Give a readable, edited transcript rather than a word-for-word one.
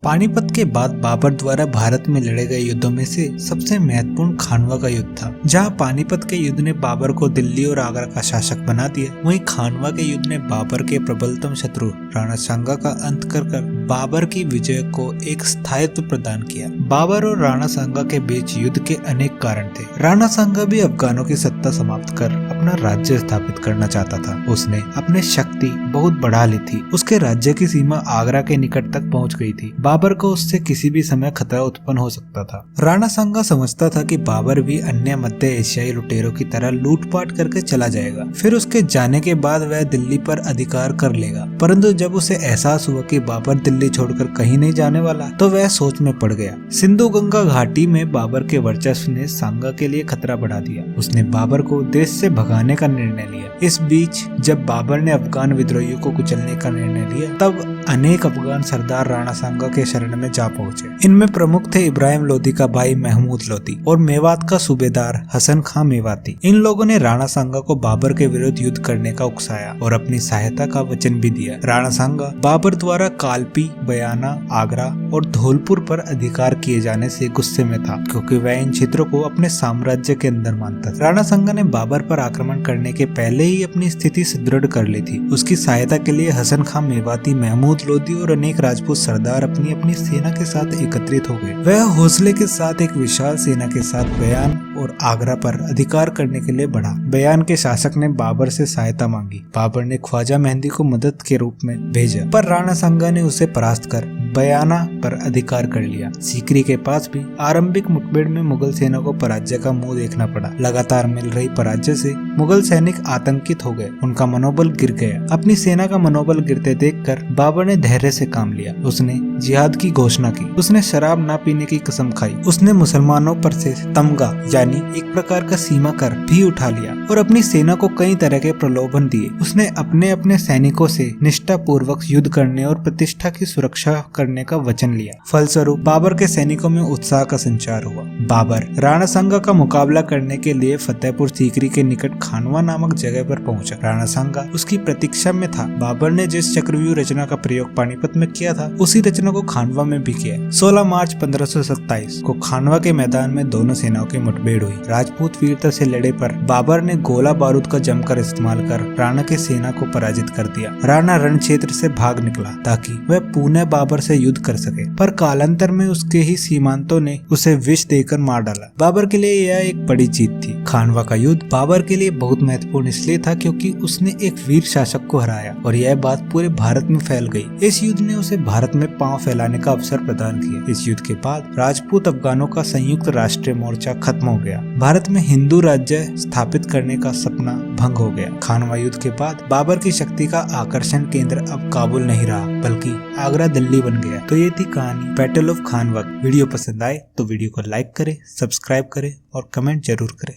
पानीपत के बाद बाबर द्वारा भारत में लड़े गए युद्धों में से सबसे महत्वपूर्ण खानवा का युद्ध था। जहां पानीपत के युद्ध ने बाबर को दिल्ली और आगरा का शासक बना दिया, वहीं खानवा के युद्ध ने बाबर के प्रबलतम शत्रु राणा सांगा का अंत कर बाबर की विजय को एक स्थायित्व प्रदान किया। बाबर और राणा सांगा के बीच युद्ध के अनेक कारण थे। राणा सांगा भी अफगानों की सत्ता समाप्त कर अपना राज्य स्थापित करना चाहता था। उसने अपनी शक्ति बहुत बढ़ा ली थी। उसके राज्य की सीमा आगरा के निकट तक पहुंच गई थी। बाबर को उससे किसी भी समय खतरा उत्पन्न हो सकता था। राणा सांगा समझता था कि बाबर भी अन्य मध्य एशियाई लुटेरों की तरह लूटपाट करके चला जाएगा, फिर उसके जाने के बाद वह दिल्ली पर अधिकार कर लेगा। परंतु जब उसे एहसास हुआ कि बाबर दिल्ली छोड़कर कहीं नहीं जाने वाला, तो वह सोच में पड़ गया। सिंधु गंगा घाटी में बाबर के वर्चस्व ने सांगा के लिए खतरा बढ़ा दिया। उसने बाबर को देश से भगाने का निर्णय लिया। इस बीच जब बाबर ने अफगान विद्रोहियों को कुचलने का निर्णय लिया, तब अनेक अफगान सरदार राणा सांगा के शरण में जा पहुंचे। इनमें प्रमुख थे इब्राहिम लोदी का भाई महमूद लोदी और मेवात का सूबेदार हसन खां मेवाती। इन लोगों ने राणा सांगा को बाबर के विरुद्ध युद्ध करने का उकसाया और अपनी सहायता का वचन भी दिया। राणा सांगा बाबर द्वारा कालपी, बयाना, आगरा और धौलपुर पर अधिकार किए जाने से गुस्से में था, क्योंकि वह इन क्षेत्रों को अपने साम्राज्य के अंदर मानता था। राणा सांगा ने बाबर पर आक्रमण करने के पहले ही अपनी स्थिति सुदृढ़ कर ली थी। उसकी सहायता के लिए हसन खां मेवाती, महमूद लोदी और अनेक राजपूत सरदार अपनी अपनी सेना के साथ एकत्रित हो गए। वह हौसले के साथ एक विशाल सेना के साथ बयान और आगरा पर अधिकार करने के लिए बढ़ा। बयान के शासक ने बाबर से सहायता मांगी। बाबर ने ख्वाजा मेहंदी को मदद के रूप में भेजा, पर राणा सांगा ने उसे परास्त कर बयाना पर अधिकार कर लिया। सीकरी के पास भी आरंभिक मुठभेड़ में मुगल सेना को पराजय का मुंह देखना पड़ा। लगातार मिल रही पराजय से मुगल सैनिक आतंकित हो गए। उनका मनोबल गिर गया। अपनी सेना का मनोबल गिरते देखकर बाबर ने धैर्य से काम लिया। उसने जिहाद की घोषणा की। उसने शराब न पीने की कसम खाई। उसने मुसलमानों पर से तमगा यानी एक प्रकार का सीमा कर भी उठा लिया और अपनी सेना को कई तरह के प्रलोभन दिए। उसने अपने अपने सैनिकों से निष्ठा पूर्वक युद्ध करने और प्रतिष्ठा की सुरक्षा करने का वचन लिया। फलस्वरूप बाबर के सैनिकों में उत्साह का संचार हुआ। बाबर राणा सांगा का मुकाबला करने के लिए फतेहपुर सीकरी के निकट खानवा नामक जगह पर पहुंचा। राणा सांगा उसकी प्रतीक्षा में था। बाबर ने जिस चक्रव्यूह रचना का प्रयोग पानीपत में किया था, उसी रचना को खानवा में भी किया। 16 मार्च 1527 को खानवा के मैदान में दोनों सेनाओं की मुठभेड़ हुई। राजपूत वीरता से लड़े पर बाबर ने गोला बारूद का जमकर इस्तेमाल कर राणा के सेना को पराजित कर दिया। राणा रण क्षेत्र से भाग निकला ताकि वह पुनः बाबर से युद्ध कर सके, पर कालांतर में उसके ही सीमांतों ने उसे विष देकर मार डाला। बाबर के लिए यह एक बड़ी जीत थी। खानवा का युद्ध बाबर के लिए बहुत महत्वपूर्ण इसलिए था क्योंकि उसने एक वीर शासक को हराया और यह बात पूरे भारत में फैल गई। इस युद्ध ने उसे भारत में पांव फैलाने का अवसर प्रदान किया। इस युद्ध के बाद राजपूत अफगानों का संयुक्त राष्ट्रीय मोर्चा खत्म हो गया। भारत में हिंदू राज्य स्थापित करने का सपना भंग हो गया। खानवा युद्ध के बाद बाबर की शक्ति का आकर्षण केंद्र अब काबुल नहीं रहा, बल्कि आगरा दिल्ली बन गया। तो ये थी कहानी बैटल ऑफ खानवा। वीडियो पसंद आए तो वीडियो को लाइक करें, सब्सक्राइब करें और कमेंट जरूर करें।